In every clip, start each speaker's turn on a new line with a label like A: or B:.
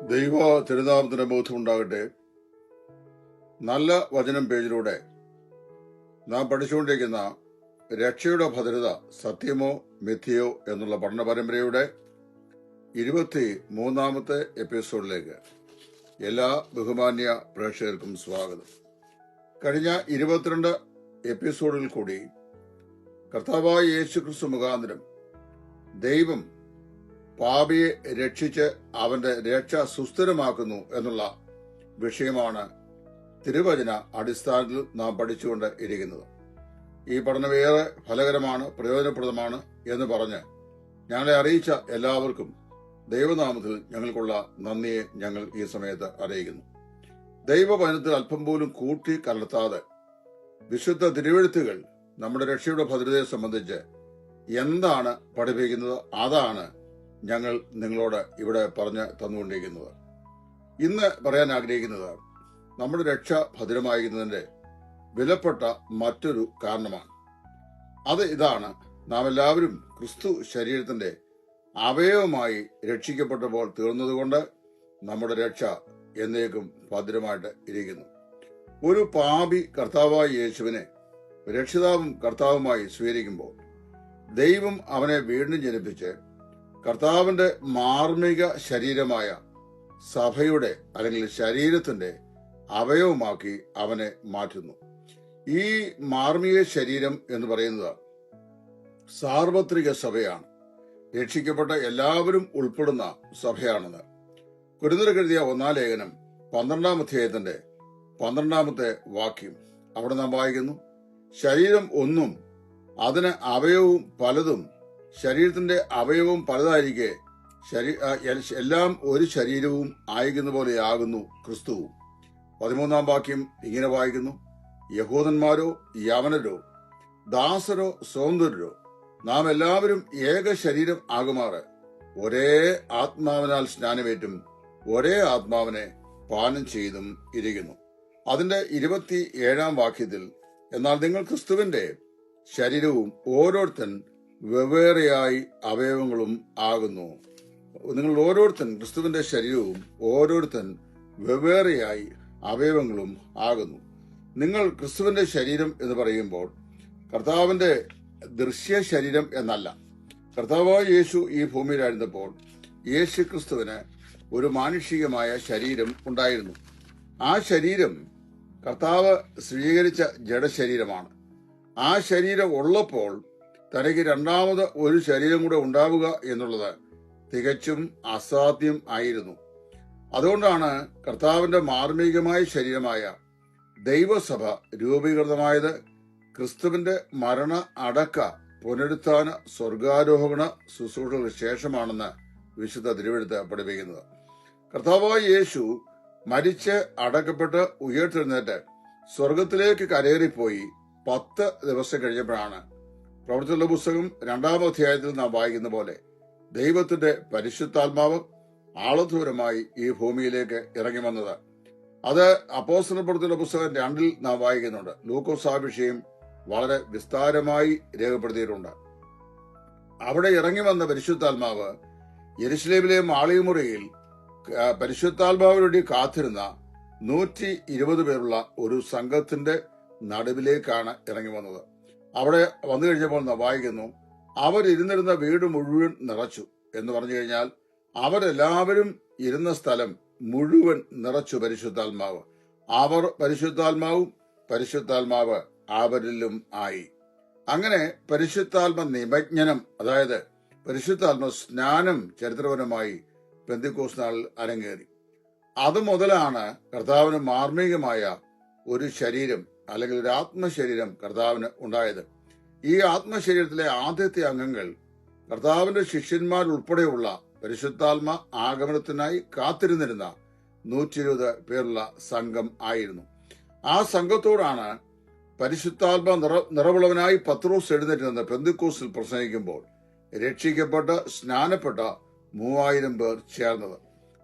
A: ദൈവ തിരുനാമത്തിന് ബോധമുണ്ടാകട്ടെ. നല്ല വചനം പേജിലൂടെ നാം പഠിച്ചുകൊണ്ടിരിക്കുന്ന രക്ഷയുടെ ഭദ്രത സത്യമോ മിഥ്യയോ എന്നുള്ള പഠന പരമ്പരയുടെ 23-ാമത്തെ എപ്പിസോഡിലേക്ക് എല്ലാ ബഹുമാന്യ പ്രേക്ഷകർക്കും സ്വാഗതം. കഴിഞ്ഞ 22 എപ്പിസോഡിൽ കൂടി കർത്താവായ യേശുക്രിസ്തു മുഖാന്തരം ദൈവം പാപിയെ രക്ഷിച്ച് അവന്റെ രക്ഷ സുസ്ഥിരമാക്കുന്നു എന്നുള്ള വിഷയമാണ് തിരുവചന അടിസ്ഥാനത്തിൽ നാം പഠിച്ചുകൊണ്ട് ഇരിക്കുന്നത്. ഈ പഠനം ഏറെ ഫലകരമാണ്, പ്രയോജനപ്രദമാണ് എന്ന് പറഞ്ഞ് ഞങ്ങളെ അറിയിച്ച എല്ലാവർക്കും ദൈവനാമത്തിൽ ഞങ്ങൾക്കുള്ള നന്ദിയെ ഞങ്ങൾ ഈ സമയത്ത് അറിയിക്കുന്നു. ദൈവവചനത്തിൽ അല്പം പോലും കൂട്ടി കലർത്താതെ വിശുദ്ധ തിരുവെഴുത്തുകൾ നമ്മുടെ രക്ഷയുടെ ഭദ്രതയെ സംബന്ധിച്ച് എന്താണ് പഠിപ്പിക്കുന്നത് അതാണ് ഞങ്ങൾ നിങ്ങളോട് ഇവിടെ പറഞ്ഞ് തന്നുകൊണ്ടിരിക്കുന്നത്. ഇന്ന് പറയാൻ ആഗ്രഹിക്കുന്നത് നമ്മുടെ രക്ഷ ഭദ്രമായിരിക്കുന്നതിന്റെ വിലപ്പെട്ട മറ്റൊരു കാരണമാണ്. അത് ഇതാണ്: നാം എല്ലാവരും ക്രിസ്തു ശരീരത്തിന്റെ അവയവമായി രക്ഷിക്കപ്പെട്ടപ്പോൾ തീർന്നതുകൊണ്ട് നമ്മുടെ രക്ഷ എന്നേക്കും ഭദ്രമായിട്ട് ഇരിക്കുന്നു. ഒരു പാപി കർത്താവായ യേശുവിനെ രക്ഷിതാവും കർത്താവുമായി സ്വീകരിക്കുമ്പോൾ ദൈവം അവനെ വീണ്ടും ജനിപ്പിച്ച് കർത്താവിന്റെ മാർമിക ശരീരമായ സഭയുടെ അല്ലെങ്കിൽ ശരീരത്തിന്റെ അവയവമാക്കി അവനെ മാറ്റുന്നു. ഈ മാർമിക ശരീരം എന്ന് പറയുന്നത് സാർവത്രിക സഭയാണ്. രക്ഷിക്കപ്പെട്ട എല്ലാവരും ഉൾപ്പെടുന്ന സഭയാണെന്ന് കൊരിന്ത്യർക്ക് എഴുതിയ 1-ാം ലേഖനം 12-ാം അധ്യായത്തിന്റെ 12-ാമത്തെ വാക്യം അവിടെ നാം വായിക്കുന്നു: ശരീരം ഒന്നും അതിന് അവയവവും പലതും, ശരീരത്തിന്റെ അവയവവും പലതായിരിക്കെ എല്ലാം ഒരു ശരീരവും ആയിരിക്കുന്ന പോലെയാകുന്നു ക്രിസ്തുവും. 13-ാം വാക്യം ഇങ്ങനെ വായിക്കുന്നു: യഹൂദന്മാരോ യവനരോ, ദാസരോ സ്വതന്ത്രരോ, നാം എല്ലാവരും ഏക ശരീരം ആകുമാറ് ഒരേ ആത്മാവിനാൽ സ്നാനമേറ്റും ഒരേ ആത്മാവിനെ പാനം ചെയ്തും ഇരിക്കുന്നു. അതിന്റെ 27-ാം വാക്യത്തിൽ എന്നാൽ നിങ്ങൾ ക്രിസ്തുവിന്റെ ശരീരവും ഓരോരുത്തൻ വെവ്വേറെയായി അവയവങ്ങളും ആകുന്നു. നിങ്ങൾ ഓരോരുത്തൻ ക്രിസ്തുവിന്റെ ശരീരവും ഓരോരുത്തൻ വെവ്വേറെയായി അവയവങ്ങളും ആകുന്നു. നിങ്ങൾ ക്രിസ്തുവിന്റെ ശരീരം എന്ന് പറയുമ്പോൾ കർത്താവിന്റെ ദൃശ്യ ശരീരം എന്നല്ല. കർത്താവായ യേശു ഈ ഭൂമിയിലായിരുന്നപ്പോൾ യേശു ക്രിസ്തുവിന് ഒരു മാനുഷികമായ ശരീരം ഉണ്ടായിരുന്നു. ആ ശരീരം കർത്താവ് സ്വീകരിച്ച ജഡശരീരമാണ്. ആ ശരീരം ഉള്ളപ്പോൾ തനിക്ക് രണ്ടാമത് ഒരു ശരീരം കൂടെ ഉണ്ടാവുക എന്നുള്ളത് തികച്ചും അസാധ്യം ആയിരുന്നു. അതുകൊണ്ടാണ് കർത്താവിന്റെ മാർമികമായ ശരീരമായ ദൈവസഭ രൂപീകൃതമായത് ക്രിസ്തുവിന്റെ മരണ അടക്ക പുനരുത്ഥാന സ്വർഗാരോഹണ ശുശ്രൂഷകൾക്ക് ശേഷമാണെന്ന് വിശുദ്ധ തിരുവെഴുത്ത് പഠിപ്പിക്കുന്നത്. കർത്താവായ യേശു മരിച്ച് അടക്കപ്പെട്ട് ഉയർത്തെഴുന്നേറ്റ് സ്വർഗത്തിലേക്ക് കരയേറിപ്പോയി 10 ദിവസം കഴിഞ്ഞപ്പോഴാണ് പ്രവൃത്തികളുടെ പുസ്തകം 2-ാം അധ്യായത്തിൽ നാം വായിക്കുന്ന പോലെ ദൈവത്തിന്റെ പരിശുദ്ധാത്മാവ് ആളധൂരമായി ഈ ഭൂമിയിലേക്ക് ഇറങ്ങി വന്നത്. അത് അപ്പോസ്തല പ്രവൃത്തികളുടെ പുസ്തകം 2-ൽ നാം വായിക്കുന്നുണ്ട്. ലൂക്കോസ് ആ വിഷയം വളരെ വിസ്താരമായി രേഖപ്പെടുത്തിയിട്ടുണ്ട്. അവിടെ ഇറങ്ങി വന്ന പരിശുദ്ധാത്മാവ് യെരുശലേമിലെ മാളികമുറിയിൽ പരിശുദ്ധാത്മാവിന് വേണ്ടി കാത്തിരുന്ന 120 പേരുള്ള ഒരു സംഘത്തിന്റെ നടുവിലേക്കാണ് ഇറങ്ങി വന്നത്. അവിടെ വന്നു കഴിഞ്ഞപ്പോൾ നാം വായിക്കുന്നു, അവരിരുന്നിരുന്ന വീട് മുഴുവൻ നിറച്ചു എന്ന് പറഞ്ഞു കഴിഞ്ഞാൽ അവരെല്ലാവരും ഇരുന്ന സ്ഥലം മുഴുവൻ നിറച്ചു പരിശുദ്ധാത്മാവ്. അവർ പരിശുദ്ധാത്മാവും പരിശുദ്ധാത്മാവ് അവരിലും ആയി. അങ്ങനെ പരിശുദ്ധാത്മ നിമജ്ഞനം, അതായത് പരിശുദ്ധാത്മ സ്നാനം ചരിത്രപരമായി പെന്തക്കോസ്ത് നാളിൽ അരങ്ങേറി. അത് മുതലാണ് കർത്താവിന് മാർമികമായ ഒരു ശരീരം അല്ലെങ്കിൽ ഒരു ആത്മശരീരം കർത്താവിന് ഉണ്ടായത്. ഈ ആത്മശരീരത്തിലെ ആദ്യത്തെ അംഗങ്ങൾ കർത്താവിന്റെ ശിഷ്യന്മാരുൾപ്പെടെയുള്ള പരിശുദ്ധാത്മ ആഗമനത്തിനായി കാത്തിരുന്നിരുന്ന 120 പേരുള്ള സംഘം ആയിരുന്നു. ആ സംഘത്തോടാണ് പരിശുദ്ധാത്മ നിറവുള്ളവനായി പത്രോസ് എഴുന്നേറ്റ് നിന്ന് പെന്തക്കോസ്തിൽ പ്രസംഗിക്കുമ്പോൾ രക്ഷിക്കപ്പെട്ട് സ്നാനപ്പെട്ട 3000 പേർ ചേർന്നത്.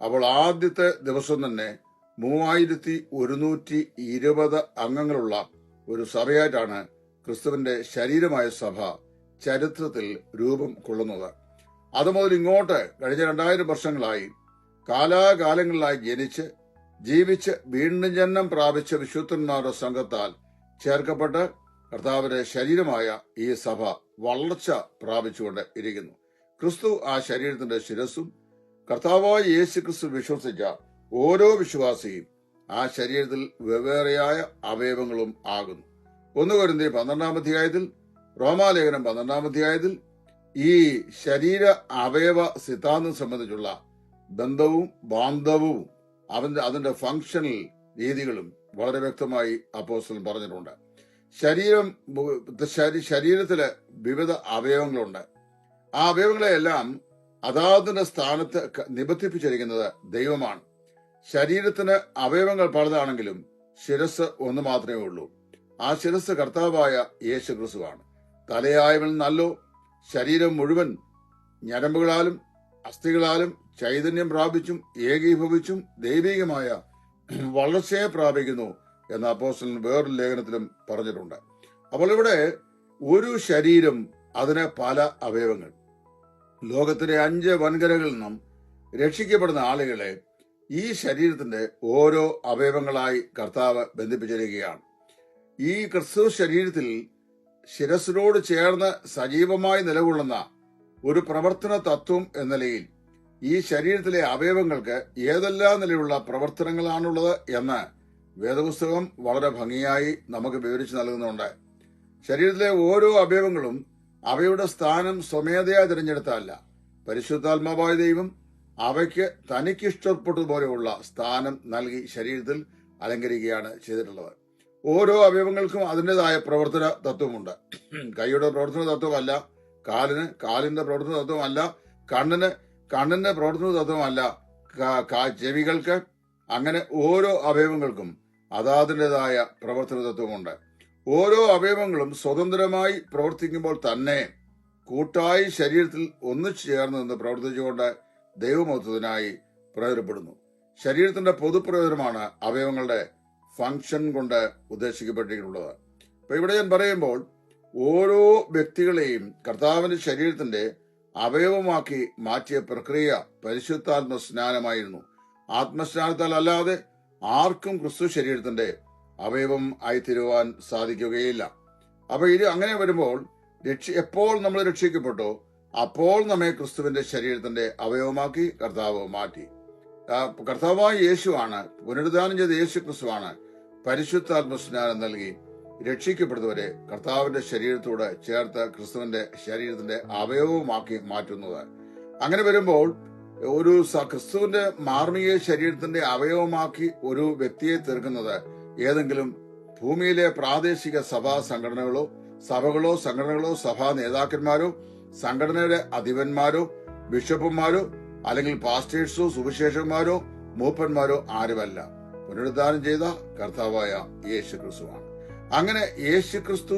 A: അപ്പോൾ ആദ്യത്തെ ദിവസം തന്നെ 3120 അംഗങ്ങളുള്ള ഒരു സഭയായിട്ടാണ് ക്രിസ്തുവിന്റെ ശരീരമായ സഭ ചരിത്രത്തിൽ രൂപം കൊള്ളുന്നത്. അതുമുതൽ ഇങ്ങോട്ട് കഴിഞ്ഞ 2000 വർഷങ്ങളായി കാലാകാലങ്ങളിലായി ജനിച്ച് ജീവിച്ച് വീണ്ടും ജന്മം പ്രാപിച്ച വിശുദ്ധന്മാരുടെ സംഘത്താൽ ചേർക്കപ്പെട്ട് കർത്താവിന്റെ ശരീരമായ ഈ സഭ വളർച്ച പ്രാപിച്ചുകൊണ്ട് ഇരിക്കുന്നു. ക്രിസ്തു ആ ശരീരത്തിന്റെ ശിരസ്സും കർത്താവായ യേശു ക്രിസ്തു വിശ്വസിച്ച ഓരോ വിശ്വാസിയും ആ ശരീരത്തിൽ വെവ്വേറെയായ അവയവങ്ങളും ആകുന്നു. 1 കൊരിന്ത്യർ 12 അധ്യായത്തിൽ, റോമാലേഖനം 12 അധ്യായത്തിൽ ഈ ശരീര അവയവ സിദ്ധാന്തം സംബന്ധിച്ചുള്ള ബന്ധവും ബാന്ധവവും അതിന്റെ ഫങ്ഷണൽ രീതികളും വളരെ വ്യക്തമായി അപ്പോസ്തലൻ പറഞ്ഞിട്ടുണ്ട്. ശരീരത്തില് വിവിധ അവയവങ്ങളുണ്ട്. ആ അവയവങ്ങളെല്ലാം അതാതിന്റെ സ്ഥാനത്ത് നിബന്ധിപ്പിച്ചിരിക്കുന്നത് ദൈവമാണ്. ശരീരത്തിന് അവയവങ്ങൾ പലതാണെങ്കിലും ശിരസ് ഒന്ന് മാത്രമേ ഉള്ളൂ. ആ ശിരസ് കർത്താവായ യേശു ക്രിസ്തുവാണ്. തലയായവൻ നല്ലോ ശരീരം മുഴുവൻ ഞരമ്പുകളാലും അസ്ഥികളാലും ചൈതന്യം പ്രാപിച്ചും ഏകീഭവിച്ചും ദൈവികമായ വളർച്ചയെ പ്രാപിക്കുന്നു എന്ന അപ്പോസ്തലൻ വേറൊരു ലേഖനത്തിലും പറഞ്ഞിട്ടുണ്ട്. അപ്പോൾ ഇവിടെ ഒരു ശരീരം, അതിന് പല അവയവങ്ങൾ. ലോകത്തിലെ 5 വൻകരകളിൽ നിന്നും രക്ഷിക്കപ്പെടുന്ന ആളുകളെ ഈ ശരീരത്തിന്റെ ഓരോ അവയവങ്ങളായി കർത്താവ് ബന്ധിപ്പിച്ചിരിക്കുകയാണ്. ഈ ക്രിസ്തു ശരീരത്തിൽ ശിരസിനോട് ചേർന്ന് സജീവമായി നിലകൊള്ളുന്ന ഒരു പ്രവർത്തന തത്വം എന്ന നിലയിൽ ഈ ശരീരത്തിലെ അവയവങ്ങൾക്ക് ഏതെല്ലാം നിലയിലുള്ള പ്രവർത്തനങ്ങളാണുള്ളത് എന്ന് വേദപുസ്തകം വളരെ ഭംഗിയായി നമുക്ക് വിവരിച്ചു നൽകുന്നുണ്ട്. ശരീരത്തിലെ ഓരോ അവയവങ്ങളും അവയുടെ സ്ഥാനം സ്വമേധയാ തിരഞ്ഞെടുത്തല്ല, പരിശുദ്ധാത്മാവായ ദൈവം അവയ്ക്ക് തനിക്കിഷ്ടപ്പെട്ടതുപോലെയുള്ള സ്ഥാനം നൽകി ശരീരത്തിൽ അലങ്കരിക്കുകയാണ് ചെയ്തിട്ടുള്ളത്. ഓരോ അവയവങ്ങൾക്കും അതിൻ്റെതായ പ്രവർത്തന തത്വമുണ്ട്. കൈയുടെ പ്രവർത്തന തത്വമല്ല കാലിന്, കാലിന്റെ പ്രവർത്തന തത്വമല്ല കണ്ണിന്, കണ്ണിന്റെ പ്രവർത്തന തത്വമല്ല ചെവികൾക്ക്. അങ്ങനെ ഓരോ അവയവങ്ങൾക്കും അതാതിൻ്റെതായ പ്രവർത്തന തത്വമുണ്ട്. ഓരോ അവയവങ്ങളും സ്വതന്ത്രമായി പ്രവർത്തിക്കുമ്പോൾ തന്നെ കൂട്ടായി ശരീരത്തിൽ ഒന്നിച്ചു ചേർന്ന് നിന്ന് പ്രവർത്തിച്ചുകൊണ്ട് ദൈവമഹത്വത്തിനായി പ്രയോജനപ്പെടുന്നു. ശരീരത്തിന്റെ പൊതുപ്രയോജനമാണ് അവയവങ്ങളുടെ ഫങ്ഷൻ കൊണ്ട് ഉദ്ദേശിക്കപ്പെട്ടിട്ടുള്ളത്. അപ്പൊ ഇവിടെ ഞാൻ പറയുമ്പോൾ ഓരോ വ്യക്തികളെയും കർത്താവിന്റെ ശരീരത്തിന്റെ അവയവമാക്കി മാറ്റിയ പ്രക്രിയ പരിശുദ്ധാത്മ സ്നാനമായിരുന്നു. ആത്മസ്നാനത്താൽ അല്ലാതെ ആർക്കും ക്രിസ്തു ശരീരത്തിന്റെ അവയവം ആയിത്തീരുവാൻ സാധിക്കുകയില്ല. അപ്പൊ ഇത് അങ്ങനെ വരുമ്പോൾ എപ്പോൾ നമ്മൾ രക്ഷിക്കപ്പെട്ടോ അപ്പോൾ നമ്മെ ക്രിസ്തുവിന്റെ ശരീരത്തിന്റെ അവയവമാക്കി കർത്താവ് മാറ്റി. കർത്താവായ യേശുവാണ്, പുനരുദ്ധാനം ചെയ്ത യേശു ക്രിസ്തുവാണ് പരിശുദ്ധാത്മസ്നാനം നൽകി രക്ഷിക്കപ്പെടുന്നവരെ കർത്താവിന്റെ ശരീരത്തോട് ചേർത്ത് ക്രിസ്തുവിന്റെ ശരീരത്തിന്റെ അവയവമാക്കി മാറ്റുന്നത്. അങ്ങനെ വരുമ്പോൾ ഒരു ക്രിസ്തുവിന്റെ മാർമിക ശരീരത്തിന്റെ അവയവമാക്കി ഒരു വ്യക്തിയെ തീർക്കുന്നത് ഏതെങ്കിലും ഭൂമിയിലെ പ്രാദേശിക സഭാ സംഘടനകളോ സംഘടനകളോ സഭാ നേതാക്കന്മാരോ സംഘടനയുടെ അധിപന്മാരോ ബിഷപ്പുമാരോ അല്ലെങ്കിൽ പാസ്റ്റേഴ്സോ സുവിശേഷന്മാരോ മൂപ്പന്മാരോ ആരുമല്ല, പുനരുദ്ധാനം ചെയ്ത കർത്താവായ യേശു ക്രിസ്തുവാണ്. അങ്ങനെ യേശു ക്രിസ്തു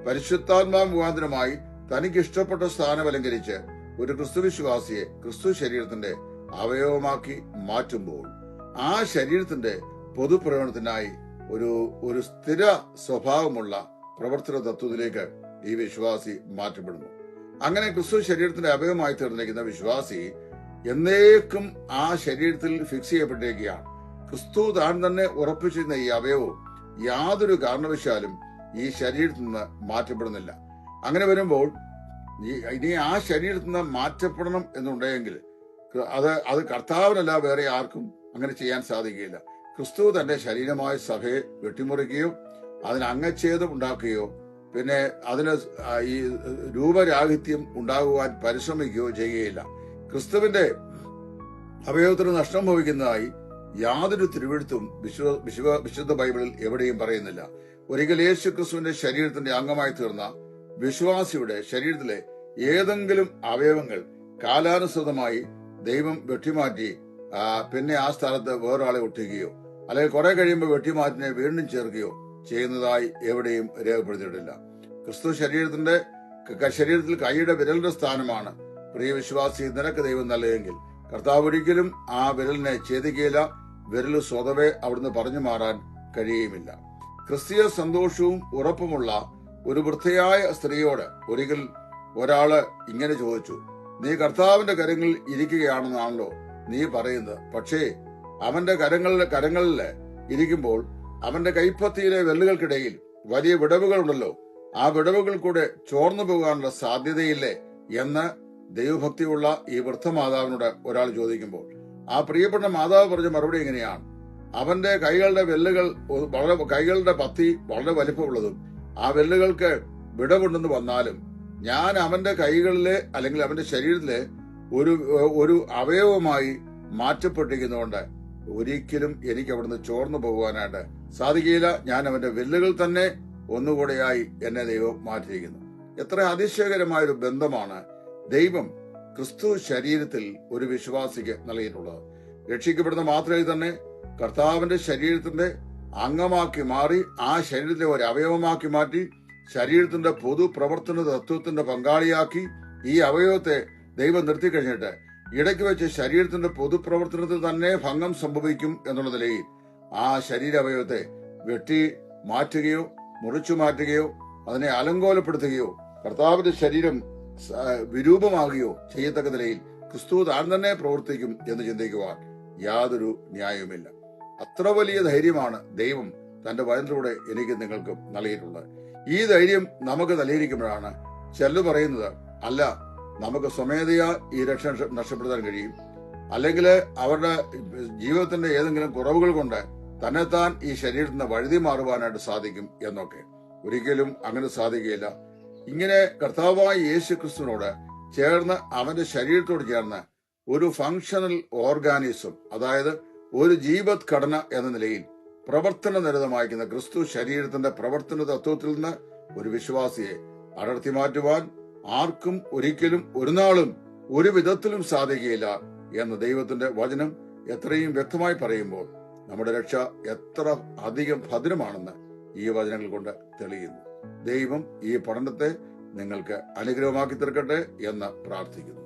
A: പരിശുദ്ധാത്മാ മുഖാന്തരമായി തനിക്ക് ഇഷ്ടപ്പെട്ട സ്ഥാനം അലങ്കരിച്ച് ഒരു ക്രിസ്തു വിശ്വാസിയെ ക്രിസ്തു ശരീരത്തിന്റെ അവയവമാക്കി മാറ്റുമ്പോൾ ആ ശരീരത്തിന്റെ പൊതുപ്രയോജനത്തിനായി ഒരു സ്ഥിര സ്വഭാവമുള്ള പ്രവർത്തന തത്വത്തിലേക്ക് ഈ വിശ്വാസി മാറ്റപ്പെടുന്നു. അങ്ങനെ ക്രിസ്തു ശരീരത്തിന്റെ അവയവമായി തീർന്നിരിക്കുന്ന വിശ്വാസി എന്നേക്കും ആ ശരീരത്തിൽ ഫിക്സ് ചെയ്യപ്പെട്ടിരിക്കുകയാണ്. ക്രിസ്തു താൻ തന്നെ ഉറപ്പിച്ചിരുന്ന ഈ അവയവവും യാതൊരു കാരണവശാലും ഈ ശരീരത്തിൽ നിന്ന് മാറ്റപ്പെടുന്നില്ല. അങ്ങനെ വരുമ്പോൾ ഇനി ആ ശരീരത്തിൽ നിന്ന് മാറ്റപ്പെടണം എന്നുണ്ടെങ്കിൽ അത് കർത്താവിനല്ല വേറെ ആർക്കും അങ്ങനെ ചെയ്യാൻ സാധിക്കുകയില്ല. ക്രിസ്തു തന്റെ ശരീരമായ സഭയെ വെട്ടിമുറിക്കുകയോ അതിന് അംഗച്ഛേദം ഉണ്ടാക്കുകയോ പിന്നെ അതിന് ഈ രൂപരാഹിത്യം ഉണ്ടാകുവാൻ പരിശ്രമിക്കുകയോ ചെയ്യുകയില്ല. ക്രിസ്തുവിന്റെ അവയവത്തിന് നഷ്ടം ഭവിക്കുന്നതായി യാതൊരു തിരുവെഴുത്തും വിശുദ്ധ ബൈബിളിൽ എവിടെയും പറയുന്നില്ല. ഒരിക്കൽ യേശു ക്രിസ്തുവിന്റെ ശരീരത്തിന്റെ അംഗമായി തീർന്ന വിശ്വാസിയുടെ ശരീരത്തിലെ ഏതെങ്കിലും അവയവങ്ങൾ കാലാനുസൃതമായി ദൈവം വെട്ടിമാറ്റി പിന്നെ ആ സ്ഥലത്ത് വേറൊരാളെ ഒട്ടിക്കുകയോ അല്ലെങ്കിൽ കുറെ കഴിയുമ്പോൾ വെട്ടിമാറ്റിനെ വീണ്ടും ചേർക്കുകയോ ചെയ്യുന്നതായി എവിടെയും രേഖപ്പെടുത്തിയിട്ടില്ല. ക്രിസ്തു ശരീരത്തിൽ കൈയുടെ വിരലിന്റെ സ്ഥാനമാണ് പ്രിയ വിശ്വാസി നിനക്ക് ദൈവം നൽകുമെങ്കിൽ കർത്താവ് ഒരിക്കലും ആ വിരലിനെ ഛേദിക്കുകയില്ല. വിരൽ സ്വതവേ അവിടുന്ന് പറഞ്ഞു മാറാൻ കഴിയുമില്ല. ക്രിസ്തീയ സന്തോഷവും ഉറപ്പുമുള്ള ഒരു വൃദ്ധയായ സ്ത്രീയോട് ഒരിക്കൽ ഒരാള് ഇങ്ങനെ ചോദിച്ചു, നീ കർത്താവിന്റെ കരങ്ങളിൽ ഇരിക്കുകയാണെന്നാണല്ലോ നീ പറയുന്നത്. പക്ഷേ അവന്റെ കരങ്ങളിൽ ഇരിക്കുമ്പോൾ അവന്റെ കൈപ്പത്തിയിലെ വെല്ലുകൾക്കിടയിൽ വലിയ വിടവുകളുണ്ടല്ലോ, ആ വിടവുകൾ കൂടെ ചോർന്നു പോകാനുള്ള സാധ്യതയില്ലേ എന്ന് ദൈവഭക്തിയുള്ള ഈ വൃദ്ധമാതാവിനോട് ഒരാൾ ചോദിക്കുമ്പോൾ ആ പ്രിയപ്പെട്ട മാതാവ് പറഞ്ഞ മറുപടി എങ്ങനെയാണ്? അവന്റെ കൈകളുടെ പത്തി വളരെ വലിപ്പമുള്ളതും ആ വെല്ലുകൾക്ക് വിടവുണ്ടെന്ന് വന്നാലും ഞാൻ അവന്റെ കൈകളിലെ അല്ലെങ്കിൽ അവന്റെ ശരീരത്തിലെ ഒരു അവയവമായി മാറ്റപ്പെട്ടിരിക്കുന്നതുകൊണ്ട് ഒരിക്കലും എനിക്ക് അവിടുന്ന് ചോർന്നു പോകുവാനായിട്ട് സാധിക്കില്ല. ഞാൻ അവന്റെ വെല്ലുകൾ തന്നെ ഒന്നുകൂടെയായി എന്നെ ദൈവം മാറ്റിയിരിക്കുന്നു. എത്ര അതിശയകരമായൊരു ബന്ധമാണ് ദൈവം ക്രിസ്തു ശരീരത്തിൽ ഒരു വിശ്വാസിക്ക് നൽകിയിട്ടുള്ളത്. രക്ഷിക്കപ്പെടുന്ന മാത്രമേ തന്നെ കർത്താവിന്റെ ശരീരത്തിന്റെ അംഗമാക്കി മാറി ആ ശരീരത്തിലെ ഒരു അവയവമാക്കി മാറ്റി ശരീരത്തിന്റെ പൊതു പ്രവർത്തന തത്വത്തിന്റെ പങ്കാളിയാക്കി ഈ അവയവത്തെ ദൈവം നിർത്തിക്കഴിഞ്ഞിട്ട് ഇടയ്ക്ക് വെച്ച് ശരീരത്തിന്റെ പൊതുപ്രവർത്തനത്തിൽ തന്നെ ഭംഗം സംഭവിക്കും എന്നുള്ള നിലയിൽ ആ ശരീരാവയവത്തെ വെട്ടി മാറ്റുകയോ മുറിച്ചു മാറ്റുകയോ അതിനെ അലങ്കോലപ്പെടുത്തുകയോ കർത്താവിന്റെ ശരീരം വിരൂപമാകുകയോ ചെയ്യത്തക്ക നിലയിൽ ക്രിസ്തു താൻ തന്നെ പ്രവർത്തിക്കും എന്ന് ചിന്തിക്കുവാൻ യാതൊരു ന്യായവുമില്ല. അത്ര വലിയ ധൈര്യമാണ് ദൈവം തന്റെ വചനത്തിലൂടെ എനിക്ക് നിങ്ങൾക്കും നൽകിയിട്ടുള്ളത്. ഈ ധൈര്യം നമുക്ക് നൽകിയിരിക്കുമ്പോഴാണ് ചിലർ പറയുന്നത്, അല്ല നമുക്ക് സ്വമേധയാ ഈ രക്ഷ നഷ്ടപ്പെടുത്താൻ കഴിയും, അല്ലെങ്കിൽ അവരുടെ ജീവിതത്തിന്റെ ഏതെങ്കിലും കുറവുകൾ കൊണ്ട് തന്നെത്താൻ ഈ ശരീരത്തിന് വഴുതി മാറുവാനായിട്ട് സാധിക്കും എന്നൊക്കെ. ഒരിക്കലും അങ്ങനെ സാധിക്കുകയില്ല. ഇങ്ങനെ കർത്താവായ യേശു ക്രിസ്തുവിനോട് ചേർന്ന് അവന്റെ ശരീരത്തോട് ചേർന്ന് ഒരു ഫങ്ഷണൽ ഓർഗാനിസം, അതായത് ഒരു ജീവത് ഘടന എന്ന നിലയിൽ പ്രവർത്തന നിരതമായിരിക്കുന്ന ക്രിസ്തു ശരീരത്തിന്റെ പ്രവർത്തന തത്വത്തിൽ നിന്ന് ഒരു വിശ്വാസിയെ അടർത്തി മാറ്റുവാൻ ആർക്കും ഒരിക്കലും ഒരു നാളും ഒരു വിധത്തിലും സാധിക്കുകയില്ല എന്ന് ദൈവത്തിന്റെ വചനം എത്രയും വ്യക്തമായി പറയുമ്പോൾ നമ്മുടെ രക്ഷ എത്ര അധികം ഭദ്രമാണെന്ന് ഈ വചനങ്ങൾ കൊണ്ട് തെളിയുന്നു. ദൈവം ഈ പഠനത്തെ നിങ്ങൾക്ക് അനുഗ്രഹമാക്കി തീർക്കട്ടെ എന്ന് പ്രാർത്ഥിക്കുന്നു.